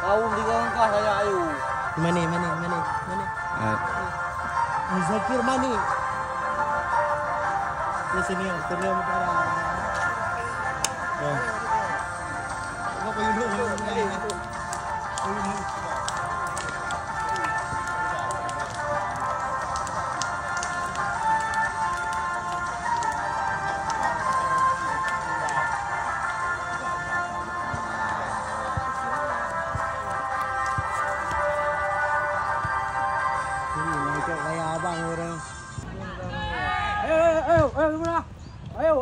Kau di langkah saya ayo. Mani. Zakir mani. Di sini yang terlihat utara. Apa yang dulu? Kayak abang orang. Ayo.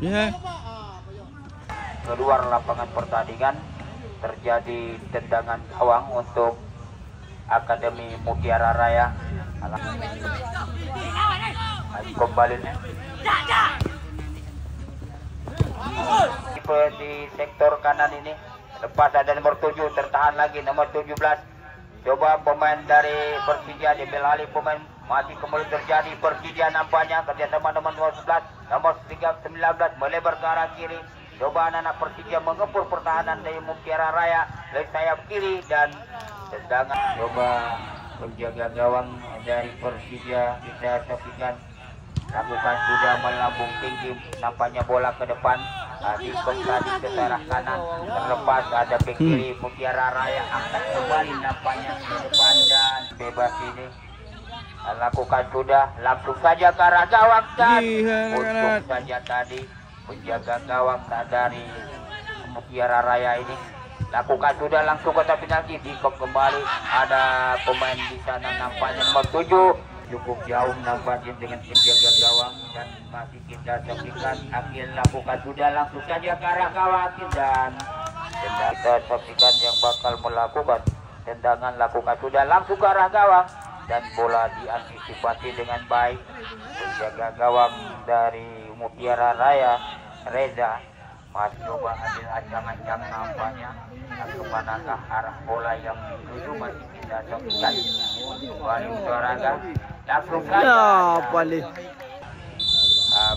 Ya. Keluar lapangan pertandingan terjadi tendangan gawang untuk Akademi Mutiara Raya. Kembali di sektor kanan ini. Lepas ada nomor 7, tertahan lagi nomor 17. Coba pemain dari Persija diambil alih pemain, masih kembali terjadi Persija nampaknya kerjasama nomor 11, nomor 19 melebar ke arah kiri. Coba anak-anak Persija mengepur pertahanan dari Mutiara Raya dari sayap kiri dan tendangan. Coba penjaga gawang dari Persija kita saksikan lakukan sudah melambung tinggi, nampaknya bola ke depan. Dikop tadi ke arah kanan terlepas, ada bek kiri Mutiara Raya angkat kembali nampaknya ke depan dan bebas ini. Lakukan sudah langsung saja ke arah gawang dan untung saja tadi penjaga gawang dari Mutiara Raya ini lakukan sudah langsung ke penalti. Dikop kembali, ada pemain di sana nampaknya nomor 7 cukup jauh nampaknya dengan penjaga gawang dan masih kita saksikan Akil lakukan sudah langsung saja ke arah gawang dan kita saksikan yang bakal melakukan tendangan lakukan sudah langsung ke arah gawang dan bola diantisipasi dengan baik penjaga gawang dari Mutiara Raya Reza masih coba ambil ancang-ancang nampaknya kemanakah arah bola yang dituju masih kita saksikan kembali olahraga langsung saja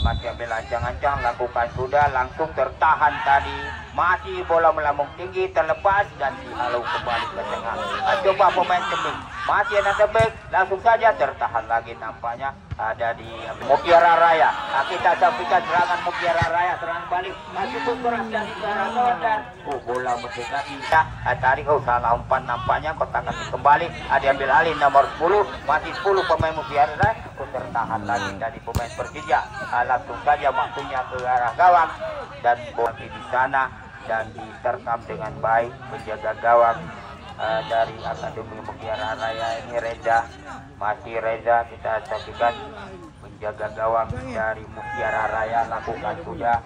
masih ambil ancang-ancang lakukan sudah langsung tertahan tadi masih bola melambung tinggi terlepas dan dihalau kembali ke tengah. Coba pemain tebing masih ada tebing langsung saja tertahan lagi nampaknya ada di Mutiara Raya. Kita saksikan serangan Mutiara Raya, serangan balik masih bergerak dan dan bola mendekati tarik salah umpan nampaknya kotak kasih kembali diambil alih nomor 10 masih 10 pemain Mutiara Raya tertahan lagi dari pemain Persija langsung saja waktunya ke arah gawang dan bola di sana dan diterkam dengan baik penjaga gawang dari Akademi Mutiara Raya ini Reza masih Reza kita saksikan penjaga gawang dari Mutiara Raya lakukan sudah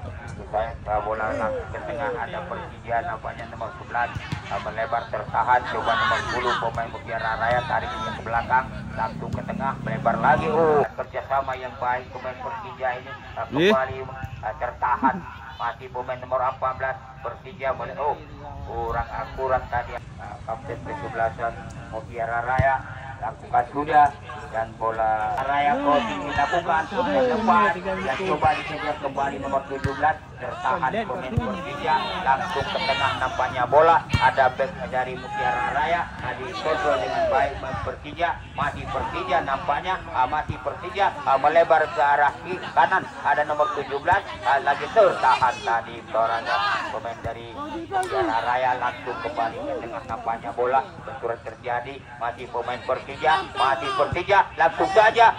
saya bola langsung ke tengah ada Persija nampaknya nomor 11 melebar tertahan coba nomor 10 pemain Mutiara Raya tarik ke belakang langsung ke tengah melebar lagi kerjasama yang baik pemain Persija ini kembali tertahan masih pemain nomor 14 Persija kurang akurat tadi kapten ke-11 Mutiara Raya lakukan sudah dan bola Raya Kosi dilakukan dan lepas dan coba dikejar kembali nomor 17 tertahan pemain Persija langsung ke tengah nampaknya bola ada back dari Mutiara Raya dikontrol dengan baik Persija masih Persija nampaknya masih Persija melebar ke arah kanan ada nomor 17 lagi tertahan tadi pemain dari Mutiara Raya langsung kembali ke tengah nampaknya bola benturan terjadi masih pemain Persija langsung saja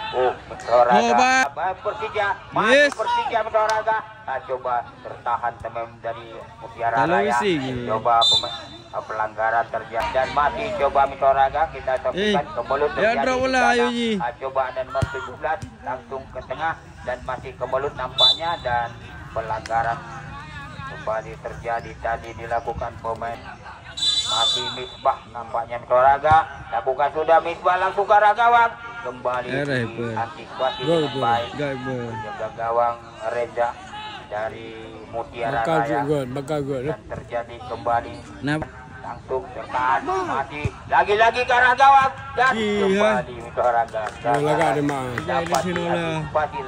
Persija masih Persija Mendoranga coba tertahan teman dari Mutiara Raya coba pelanggaran terjadi dan masih coba Mendoranga kita saksikan kemelut terjadi coba ada nomor 17 langsung ke tengah dan masih kemelut nampaknya dan pelanggaran kembali terjadi tadi dilakukan pemain masih Misbah nampaknya Mendoranga lakukan sudah Misbah langsung ke arah gawang kembali antisipasi dengan baik jaga gawang Reza dari Mutiara Raya dan terjadi kembali langsung tertahan mati lagi-lagi ke arah gawang dan kembali Mutiara dapat diantisipasi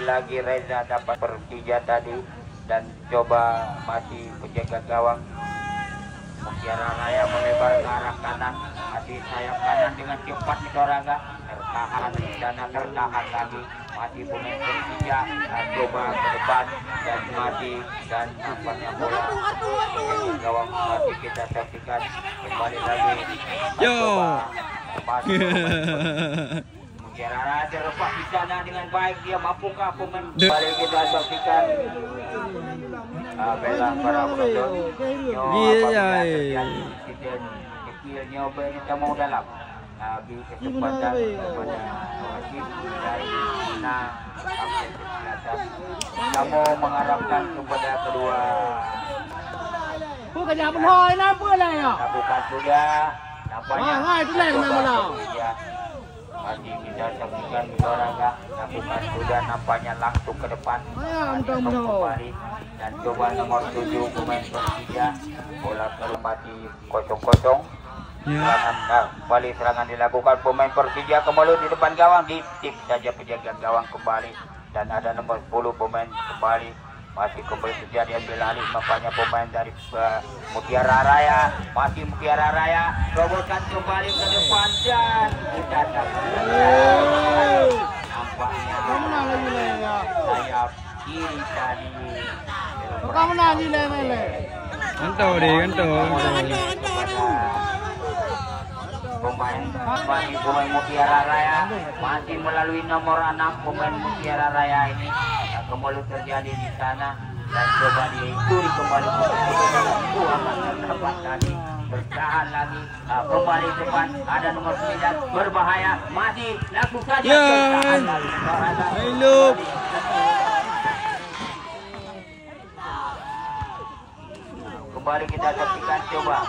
lagi Reza dapat Persija tadi dan coba masih penjaga gawang Mutiara Raya melebar ke arah kanan masih sayap kanan dengan cepat Mutiara tertahan dan tertahan lagi masih pemain Persija coba ke depan dan mati dan nampaknya bola gawang masih kita saksikan kembali lagi coba Mutiara Raya terlepas di sana dengan baik dia mampukah pemain kembali kita saksikan bela para penonton kecil nyoba ini kita mau dalam beri kesempatan kepada wasit dari kamu mengharapkan kepada kedua lakukan sudah nampaknya masih kita saksikan olahraga lakukan sudah nampaknya langsung ke depan kembali dan coba nomor 7 pemain Persija bola termati kosong-kosong kembali serangan dilakukan pemain Persija kembali di depan gawang ditip saja penjaga gawang kembali dan ada nomor 10 pemain kembali masih kembali terjadi ambil alih nampaknya pemain dari Mutiara Raya masih Mutiara Raya robotan kembali ke depan dan kita nampaknya sayap kiri tadi pemain Mutiara Raya masih melalui nomor 6 pemain Mutiara Raya ini kembali terjadi di sana dan coba diicuri kembali dapat tadi bertahan lagi kembali depan ada nomor 9 berbahaya masih lakukan bertahan lagi kembali kita saksikan coba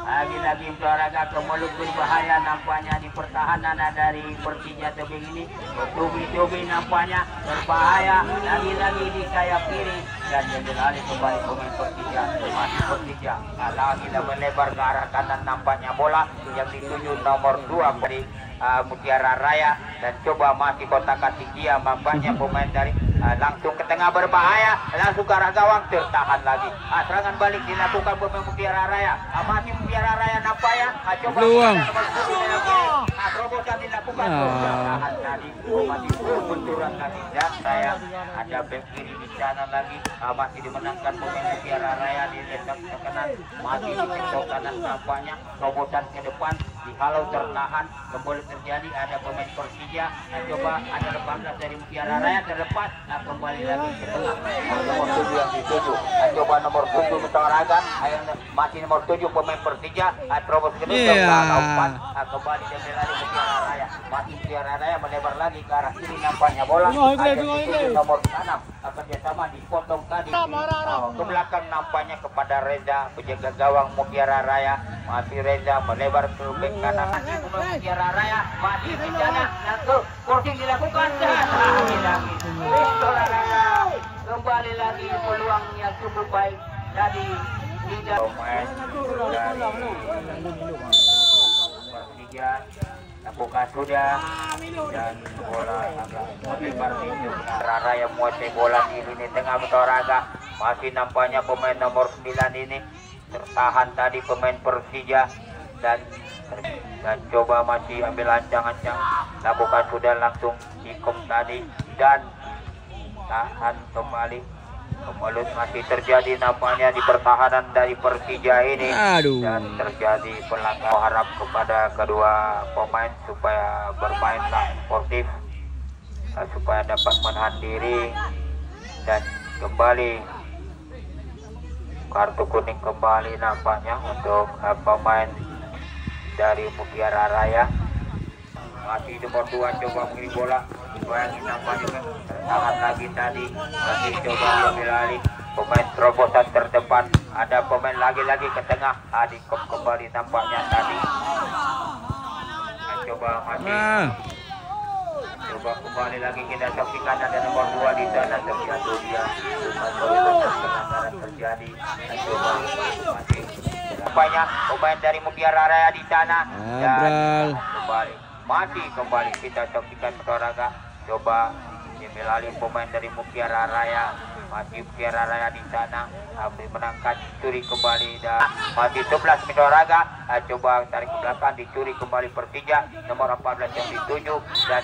lagi-lagi olahraga kembali berbahaya nampaknya di pertahanan dari Persija Tebing ini bertubi-tubi nampaknya berbahaya lagi-lagi di sayap kiri dan yang beralih kembali pemain Persija masih Persija lagi melebar ke arah kanan nampaknya bola yang dituju nomor 2 dari Mutiara Raya dan coba masih kotak-katik dia nampaknya pemain dari langsung ke tengah berbahaya langsung ke arah gawang tertahan lagi serangan balik dilakukan pemain Mutiara Raya masih Mutiara Raya nampaknya coba terobosan dilakukan tertahan tadi masih benturan lagi dan saya ada back kiri di sana lagi masih dimenangkan pemain Mutiara Raya di letak kanan masih di sektor kanan nampaknya terobosan ke depan dihalau tertahan kembali terjadi ada pemain Persija coba ada 18 dari Mutiara Raya terlepas kembali lagi ke tengah nomor 7 yang dituju coba nomor 7 Mutiara masih nomor 7 pemain Persija terobos ke depan kembali dan lari Mutiara Raya masih Mutiara Raya melebar lagi ke arah kiri nampaknya bola nomor 6 kerjasama dipotong tadi ke belakang nampaknya kepada Reza penjaga gawang Mutiara Raya masih Reza melebar ke bek kanan masih Mutiara Raya masih di sana langsung crossing dilakukan dan lagi kembali lagi peluang yang cukup baik dari tiga pemain dari Persija lakukan sudah dan bola agak melebar di Rara yang menguasai bola di lini tengah Mutiara masih nampaknya pemain nomor 9 ini tertahan tadi pemain Persija dan coba masih ambil ancang-ancang lakukan sudah langsung dikom tadi dan tahan kembali masih terjadi nampaknya di pertahanan dari Persija ini dan terjadi pelanggaran harap kepada kedua pemain supaya bermainlah sportif supaya dapat menahan diri dan kembali kartu kuning kembali nampaknya untuk pemain dari Mutiara Raya masih nomor 2 coba mengirim bola bayangin nampaknya tertahan lagi tadi masih coba ambil alih pemain terobosan terdepan ada pemain lagi-lagi ke tengah Adikop kembali nampaknya tadi coba masih Coba kembali lagi kita saksikan ada nomor 2 di sana terjatuh dia. Pelanggaran terjadi. Dan coba masih banyak pemain dari Mutiara Raya di sana. Abral. Masih kembali kita saksikan olahraga. Coba dimelalui pemain dari Mutiara Raya. Masih Mutiara Raya di sana. Habis menangkan curi kembali dan masih 11 olahraga. Coba tarik ke belakang dicuri kembali Persija nomor 14 yang dituju dan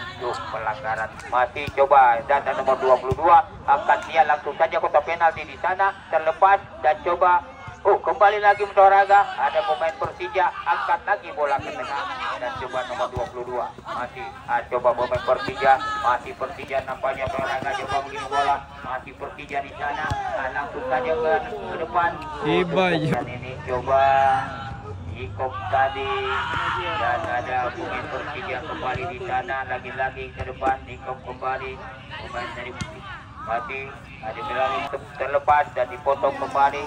pelanggaran. Masih coba data nomor 22 akan dia langsung saja kotak penalti di sana terlepas dan coba kembali lagi olahraga. Ada pemain Persija angkat lagi bola ke tengah dan coba nomor 22 masih coba pemain Persija, masih Persija nampaknya olahraga coba begini bola masih Persija di sana langsung saja ke depan. Dan ini coba Ikop tadi dan ada pemain Persija kembali di sana lagi-lagi ke depan. Ikop kembali pemain dari masih ada melalui terlepas dan dipotong kembali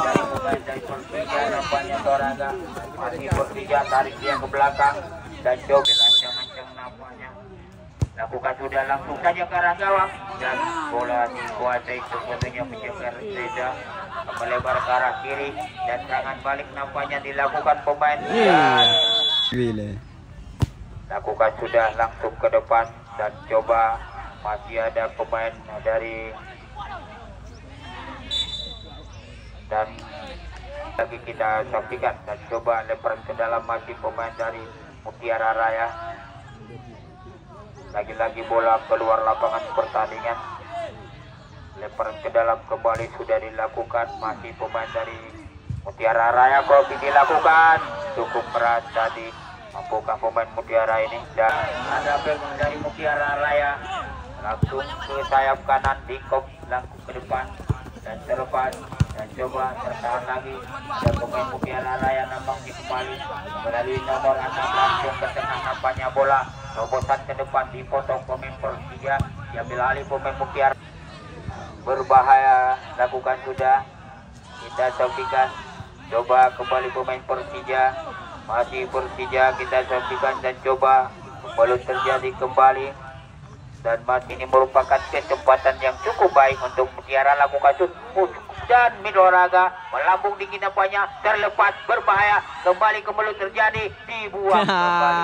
dari pemain dari Persija nampaknya olahraga masih Persija tarik dia ke belakang dan coba lancang-lancang nampaknya lakukan sudah langsung saja ke arah gawang dan bola dikuasai sepenuhnya penjaga Reza melebar ke arah kiri dan serangan balik nampaknya dilakukan pemain lakukan sudah langsung ke depan dan coba masih ada pemain dari dan lagi kita saksikan dan coba lemparan ke dalam masih pemain dari Mutiara Raya. Lagi-lagi bola keluar lapangan pertandingan. Lemparan ke dalam kembali sudah dilakukan masih pemain dari Mutiara Raya kok dilakukan cukup keras tadi. Mampukah pemain Mutiara ini dan ada bek dari Mutiara Raya langsung ke sayap kanan dikop langsung ke depan dan terlepas dan coba tertahan lagi dan pemain Mutiara Raya nampaknya kembali melalui nomor 6 langsung ke tengah nampaknya bola terobosan ke depan dipotong pemain Persija diambil alih pemain Mutiara berbahaya lakukan sudah kita saksikan coba kembali pemain Persija masih Persija kita saksikan dan coba belum terjadi kembali dan masih ini merupakan kesempatan yang cukup baik untuk Mutiara lakukan dan Midorraga melambung dingin nampaknya terlepas berbahaya kembali terjadi dibuang kembali.